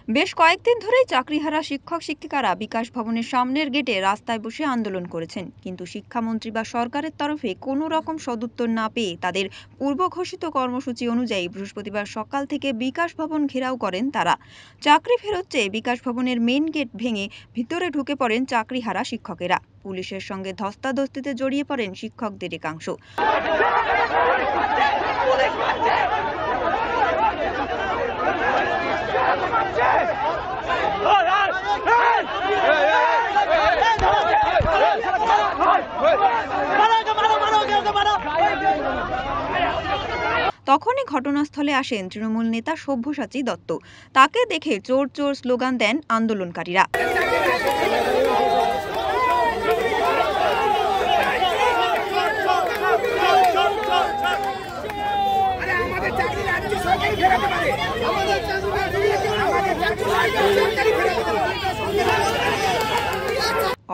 বেশ কয়েকদিন ধরেই চাকরিহারা শিক্ষক শিক্ষিকারা বিকাশ ভবনের সামনের গেটে রাস্তায় বসে আন্দোলন করেছেন, কিন্তু শিক্ষামন্ত্রী বা সরকারের তরফে কোনো রকম সদুত্তর না পেয়ে তাদের পূর্ব ঘোষিত কর্মসূচি অনুযায়ী বৃহস্পতিবার সকাল থেকে বিকাশ ভবন ঘেরাও করেন তারা। চাকরি ফেরত চেয়ে বিকাশ ভবনের মেইন গেট ভেঙে ভিতরে ঢুকে পড়েন চাকরিহারা শিক্ষকেরা। পুলিশের সঙ্গে ধস্তাধস্তিতে জড়িয়ে পড়েন শিক্ষকদের একাংশ। তখনই ঘটনাস্থলে আসেন তৃণমূল নেতা সব্যসাচী দত্ত। তাকে দেখে চোর চোর স্লোগান দেন আন্দোলনকারীরা।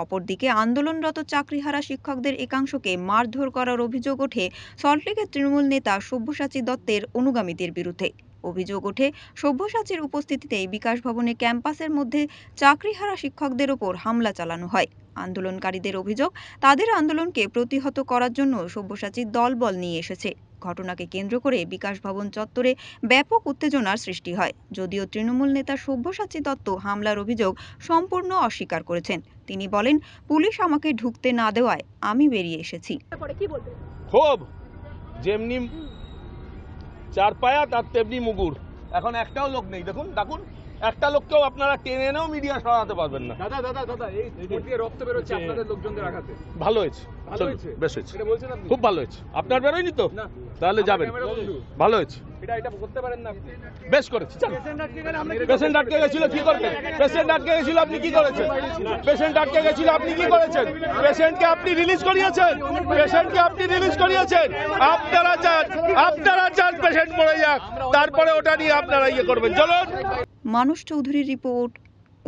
অপরদিকে আন্দোলনরত চাকরিহারা শিক্ষকদের একাংশকে মারধর করার অভিযোগ ওঠে সল্টলেকের তৃণমূল নেতা সব্যসাচী দত্তের অনুগামীদের বিরুদ্ধে। অভিযোগ ওঠে সব্যসাচীর উপস্থিতিতেই বিকাশ ভবনে ক্যাম্পাসের মধ্যে চাকরিহারা শিক্ষকদের ওপর হামলা চালানো হয়। আন্দোলনকারীদের অভিযোগ, তাদের আন্দোলনকে প্রতিহত করার জন্য সব্যসাচী দলবল নিয়ে এসেছে। ঘটনাকে কেন্দ্র করে বিকাশ ভবন চত্বরে ব্যাপক উত্তেজনার সৃষ্টি হয়। যদিও তৃণমূল নেতা সব্যসাচী দত্ত হামলার অভিযোগ সম্পূর্ণ অস্বীকার করেছেন। তিনি বলেন, পুলিশ আমাকে ঢুকতে না দেওয়ায় আমি বেরিয়ে এসেছি। খুব যেমনি চার পায়া তার তেমনি মুগুর। এখন একটাও লোক নেই, দেখুন দেখুন, একটা লোককেও আপনারা টেনে এনেও মিডিয়া সরাতে পারবেন না। দাদা দাদা দাদা এই কোর্ট থেকে রক্ত বের হচ্ছে আপনাদের লোকজনদের আঘাতে। ভালো হয়েছে, ভালো হয়েছে, বেশ হয়েছে, এটা বলছেন আপনি? খুব ভালো হয়েছে। আপনার বেরোয়নি তো? না, তাহলে যাবেন। ভালো হয়েছে, এটা করতে পারেন না আপনি। বেশ করেছে। পেশেন্ট আটকে গেছিল, কি করতেন? পেশেন্ট আটকে গেছিল, আপনি কি করেছেন? পেশেন্ট আটকে গেছিল, আপনি কি করেছেন? পেশেন্টকে আপনি রিলিজ করিয়েছেন, পেশেন্টকে আপনি রিলিজ করিয়েছেন। আপনারা চান পেশেন্ট মরে যাক, তারপরে ওটা নিয়ে আপনারা ইয়ে করবেন। চলুন। মানস চৌধুরীর রিপোর্ট,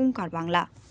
ওঙ্কার বাংলা।